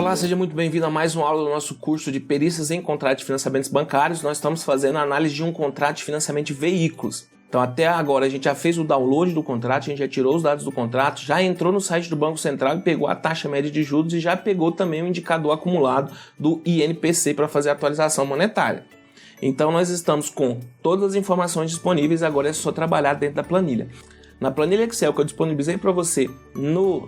Olá, seja muito bem-vindo a mais uma aula do nosso curso de perícias em contrato de financiamentos bancários. Nós estamos fazendo a análise de um contrato de financiamento de veículos. Então até agora a gente já fez o download do contrato, a gente já tirou os dados do contrato, já entrou no site do Banco Central e pegou a taxa média de juros e já pegou também o indicador acumulado do INPC para fazer a atualização monetária. Então nós estamos com todas as informações disponíveis, agora é só trabalhar dentro da planilha. Na planilha Excel que eu disponibilizei para você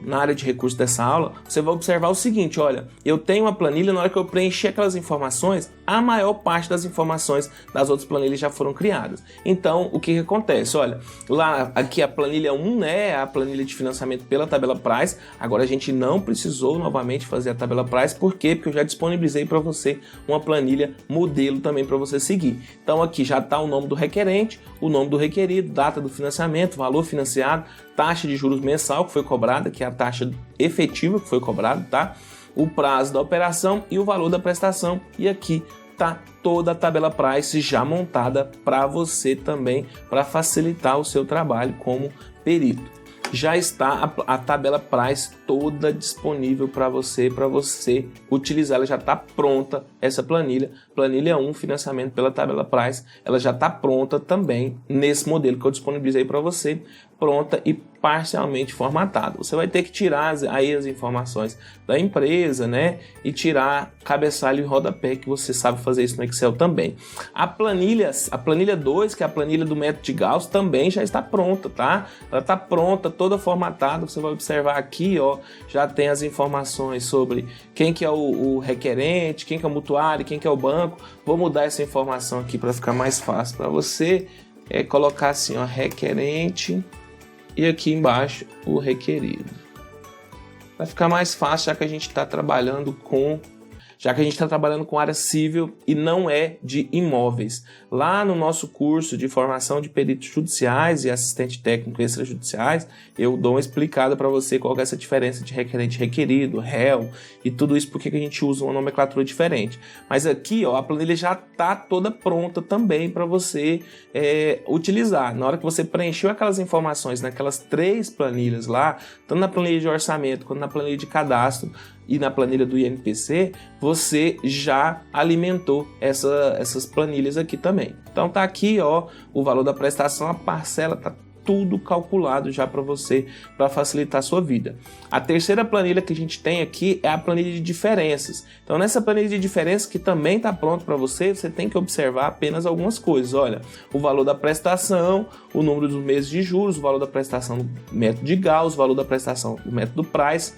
na área de recursos dessa aula, você vai observar o seguinte, olha, eu tenho uma planilha, na hora que eu preencher aquelas informações, a maior parte das informações das outras planilhas já foram criadas. Então, o que acontece? Olha, aqui a planilha 1, né, a planilha de financiamento pela tabela Price, agora a gente não precisou novamente fazer a tabela Price, por quê? Porque eu já disponibilizei para você uma planilha modelo também para você seguir. Então aqui já está o nome do requerente, o nome do requerido, data do financiamento, valor financiado, taxa de juros mensal que foi cobrada, que é a taxa efetiva que foi cobrada, tá? O prazo da operação e o valor da prestação. E aqui tá toda a tabela Price já montada para você também, para facilitar o seu trabalho como perito. Já está a tabela Price toda disponível para você utilizar, ela já está pronta, essa planilha 1, financiamento pela tabela Price, ela já está pronta também nesse modelo que eu disponibilizei para você, pronta e parcialmente formatada. Você vai ter que tirar aí as informações da empresa, né, e tirar cabeçalho e rodapé, que você sabe fazer isso no Excel também. A planilha 2, que é a planilha do método de Gauss, também já está pronta, tá? Ela está pronta, toda formatada, você vai observar aqui, ó, já tem as informações sobre quem que é o requerente, quem que é o mutuário, quem que é o banco. Vou mudar essa informação aqui para ficar mais fácil para você, colocar assim, ó, requerente e aqui embaixo o requerido. Vai ficar mais fácil, já que a gente está trabalhando com área civil e não é de imóveis. Lá no nosso curso de formação de peritos judiciais e assistente técnico extrajudiciais, eu dou uma explicada para você qual é essa diferença de requerente requerido, réu e tudo isso, porque que a gente usa uma nomenclatura diferente. Mas aqui, ó, a planilha já está toda pronta também para você utilizar. Na hora que você preencheu aquelas informações naquelas 3 planilhas lá, tanto na planilha de orçamento quanto na planilha de cadastro, e na planilha do INPC, você já alimentou essas planilhas aqui também. Então tá aqui, ó, o valor da prestação, a parcela, tá tudo calculado já para você, para facilitar a sua vida. A terceira planilha que a gente tem aqui é a planilha de diferenças. Então nessa planilha de diferenças que também está pronto para você, você tem que observar apenas algumas coisas. Olha, o valor da prestação, o número dos meses de juros, o valor da prestação do método de Gauss, o valor da prestação do método Price,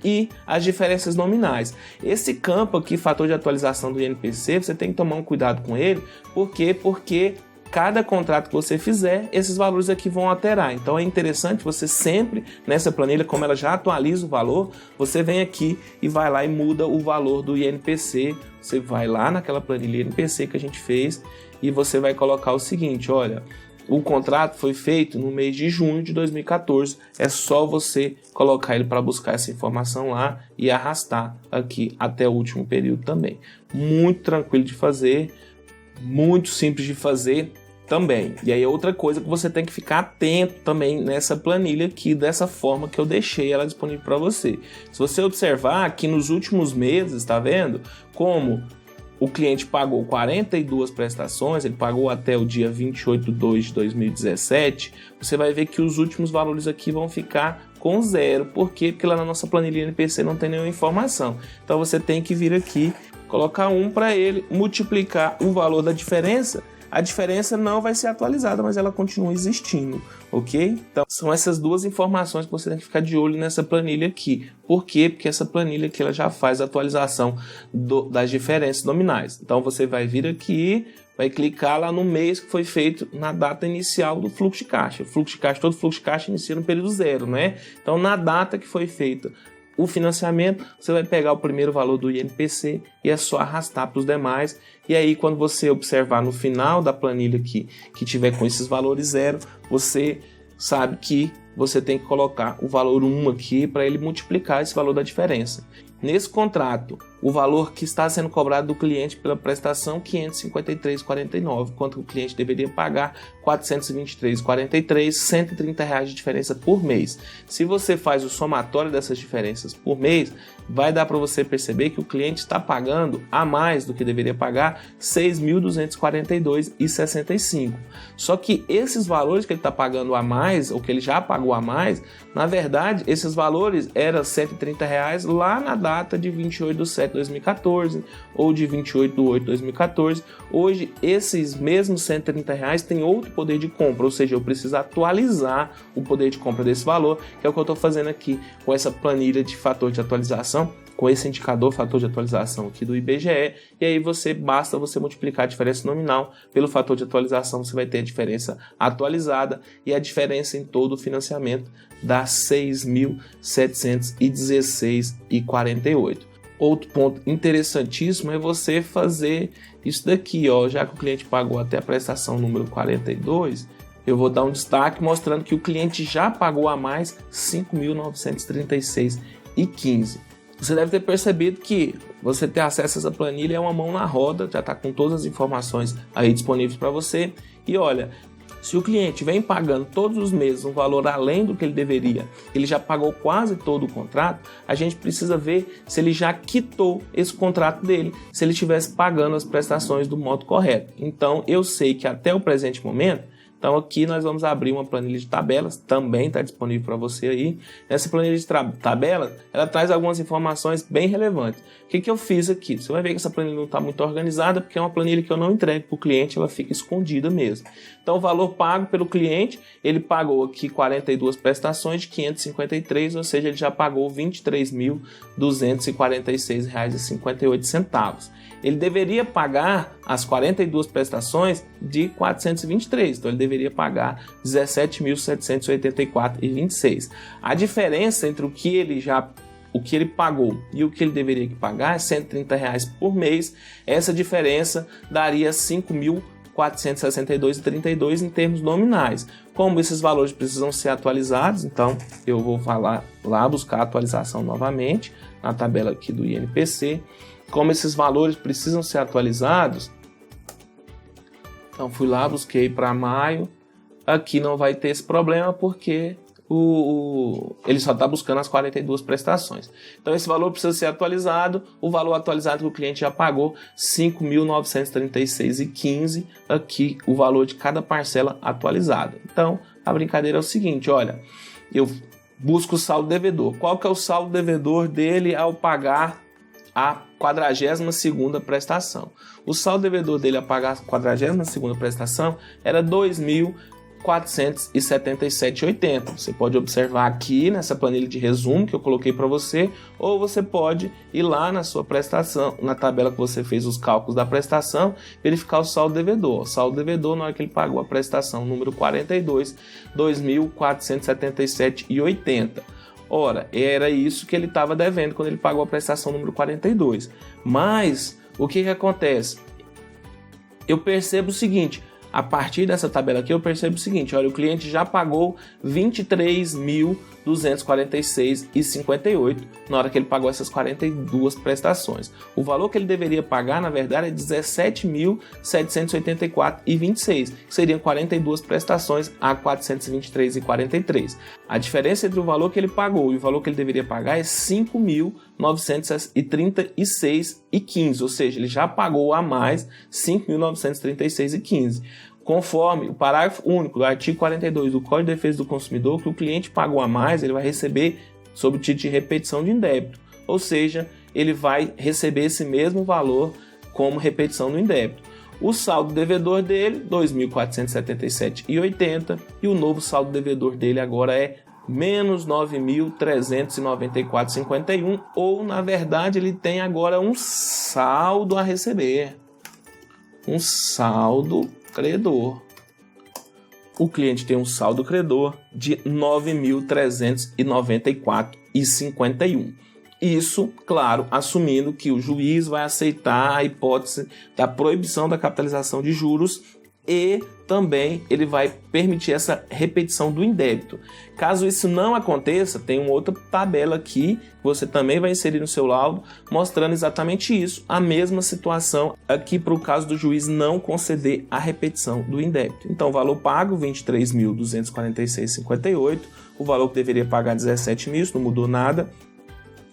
e as diferenças nominais. Esse campo aqui, fator de atualização do INPC, você tem que tomar um cuidado com ele. Por quê? Porque cada contrato que você fizer, esses valores aqui vão alterar. Então é interessante você sempre, nessa planilha, como ela já atualiza o valor, você vem aqui e vai lá e muda o valor do INPC. Você vai lá naquela planilha INPC que a gente fez e você vai colocar o seguinte, olha, o contrato foi feito no mês de junho de 2014, é só você colocar ele para buscar essa informação lá e arrastar aqui até o último período também. Muito tranquilo de fazer, muito simples de fazer também. E aí outra coisa que você tem que ficar atento também nessa planilha aqui, dessa forma que eu deixei ela disponível para você. Se você observar aqui nos últimos meses, tá vendo como o cliente pagou 42 prestações, ele pagou até o dia 28 de 2 de 2017, você vai ver que os últimos valores aqui vão ficar com 0. Por quê? Porque lá na nossa planilha INPC não tem nenhuma informação. Então você tem que vir aqui, colocar 1 para ele, multiplicar o valor da diferença. A diferença não vai ser atualizada, mas ela continua existindo, ok? Então, são essas 2 informações que você tem que ficar de olho nessa planilha aqui. Por quê? Porque essa planilha aqui ela já faz a atualização das diferenças nominais. Então, você vai vir aqui, vai clicar lá no mês que foi feito na data inicial do fluxo de caixa. Todo fluxo de caixa inicia no período 0, né? Então, na data que foi feita o financiamento, você vai pegar o primeiro valor do INPC e é só arrastar para os demais. E aí, quando você observar no final da planilha aqui, que tiver com esses valores 0, você sabe que você tem que colocar o valor 1 aqui para ele multiplicar esse valor da diferença. Nesse contrato o valor que está sendo cobrado do cliente pela prestação R$ 553,49, enquanto o cliente deveria pagar R$ 423,43, R$ 130 de diferença por mês. Se você faz o somatório dessas diferenças por mês, vai dar para você perceber que o cliente está pagando a mais do que deveria pagar, R$ 6.242,65. Só que esses valores que ele está pagando a mais, ou que ele já pagou a mais, na verdade, esses valores eram R$ 130 lá na data de 28/7/2014 ou de 28/8/2014. Hoje, esses mesmos R$ 130 têm outro poder de compra, ou seja, eu preciso atualizar o poder de compra desse valor, que é o que eu estou fazendo aqui com essa planilha de fator de atualização, com esse indicador fator de atualização aqui do IBGE, e aí basta você multiplicar a diferença nominal pelo fator de atualização, você vai ter a diferença atualizada, e a diferença em todo o financiamento dá R$ 6.716,48. Outro ponto interessantíssimo é você fazer isso daqui, ó, já que o cliente pagou até a prestação número 42, eu vou dar um destaque mostrando que o cliente já pagou a mais R$ 5.936,15. Você deve ter percebido que você ter acesso a essa planilha é uma mão na roda, já está com todas as informações aí disponíveis para você. E olha, se o cliente vem pagando todos os meses um valor além do que ele deveria, ele já pagou quase todo o contrato, a gente precisa ver se ele já quitou esse contrato dele, se ele estivesse pagando as prestações do modo correto. Então, eu sei que até o presente momento, então aqui nós vamos abrir uma planilha de tabelas, também está disponível para você aí. Essa planilha de tabelas, ela traz algumas informações bem relevantes. O que eu fiz aqui? Você vai ver que essa planilha não está muito organizada, porque é uma planilha que eu não entrego para o cliente, ela fica escondida mesmo. Então o valor pago pelo cliente, ele pagou aqui 42 prestações de 553, ou seja, ele já pagou R$ 23.246,58. Ele deveria pagar as 42 prestações de 423, então ele deveria pagar R$ 17.784,26. A diferença entre o que ele pagou e o que ele deveria pagar é R$ 130 por mês. Essa diferença daria R$ 5.462,32 em termos nominais. Como esses valores precisam ser atualizados, então eu vou lá buscar a atualização novamente na tabela aqui do INPC. Como esses valores precisam ser atualizados, então fui lá, busquei para maio. Aqui não vai ter esse problema porque ele só está buscando as 42 prestações. Então esse valor precisa ser atualizado. O valor atualizado que o cliente já pagou, R$ 5.936,15. Aqui o valor de cada parcela atualizada. Então a brincadeira é o seguinte, olha, eu busco o saldo devedor. Qual que é o saldo devedor dele ao pagar a 42ª prestação? O saldo devedor dele a pagar a 42ª prestação era R$ 2.477,80. Você pode observar aqui nessa planilha de resumo que eu coloquei para você, ou você pode ir lá na sua prestação, na tabela que você fez os cálculos da prestação, verificar o saldo devedor. O saldo devedor, na hora que ele pagou a prestação número 42, R$ 2.477,80. Ora, era isso que ele estava devendo quando ele pagou a prestação número 42. Mas, o que acontece? Eu percebo o seguinte, a partir dessa tabela aqui eu percebo o seguinte, olha, o cliente já pagou R$ 23.246,58 na hora que ele pagou essas 42 prestações. O valor que ele deveria pagar, na verdade, é R$ 17.784,26, que seriam 42 prestações a R$ 423,43. A diferença entre o valor que ele pagou e o valor que ele deveria pagar é R$ 5.936,15, ou seja, ele já pagou a mais R$ 5.936,15. Conforme o parágrafo único do artigo 42 do Código de Defesa do Consumidor, que o cliente pagou a mais, ele vai receber sob o título de repetição de indébito, ou seja, ele vai receber esse mesmo valor como repetição do indébito. O saldo devedor dele, R$ 2.477,80, e o novo saldo devedor dele agora é menos 9.394,51, ou na verdade ele tem agora um saldo a receber, um saldo credor. O cliente tem um saldo credor de R$ 9.394,51. Isso, claro, assumindo que o juiz vai aceitar a hipótese da proibição da capitalização de juros e também ele vai permitir essa repetição do indébito. Caso isso não aconteça, tem uma outra tabela aqui que você também vai inserir no seu laudo, mostrando exatamente isso, a mesma situação aqui para o caso do juiz não conceder a repetição do indébito. Então, o valor pago, R$ 23.246,58, o valor que deveria pagar, R$ 17.000, isso não mudou nada.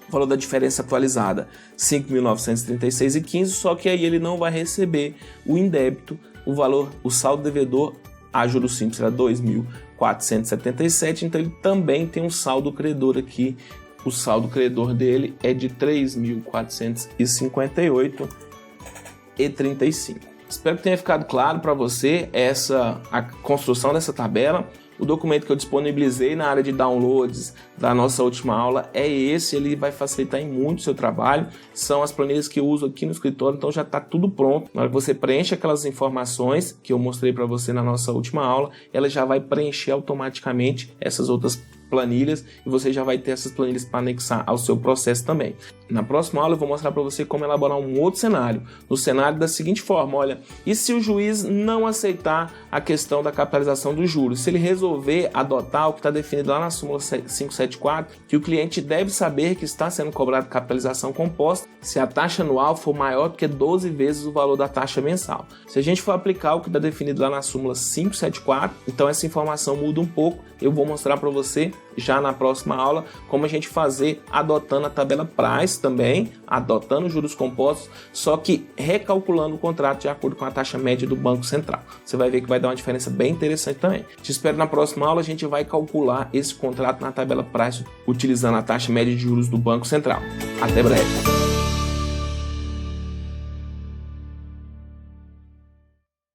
O valor da diferença atualizada, R$ 5.936,15, só que aí ele não vai receber o indébito, o saldo devedor a juros simples será R$ 2.477, então ele também tem um saldo credor aqui, o saldo credor dele é de R$ 3.458,35. Espero que tenha ficado claro para você a construção dessa tabela. O documento que eu disponibilizei na área de downloads da nossa última aula é esse, ele vai facilitar em muito o seu trabalho. São as planilhas que eu uso aqui no escritório, então já está tudo pronto. Na hora que você preenche aquelas informações que eu mostrei para você na nossa última aula, ela já vai preencher automaticamente essas outras planilhas e você já vai ter essas planilhas para anexar ao seu processo também. Na próxima aula eu vou mostrar para você como elaborar um outro cenário, no cenário da seguinte forma, olha, e se o juiz não aceitar a questão da capitalização dos juros, se ele resolver adotar o que está definido lá na súmula 574, que o cliente deve saber que está sendo cobrado capitalização composta se a taxa anual for maior do que 12 vezes o valor da taxa mensal. Se a gente for aplicar o que está definido lá na súmula 574, então essa informação muda um pouco, eu vou mostrar para você já na próxima aula como a gente fazer adotando a tabela Price também, adotando juros compostos, só que recalculando o contrato de acordo com a taxa média do Banco Central. Você vai ver que vai dar uma diferença bem interessante também. Te espero na próxima aula, a gente vai calcular esse contrato na tabela Price utilizando a taxa média de juros do Banco Central. Até breve!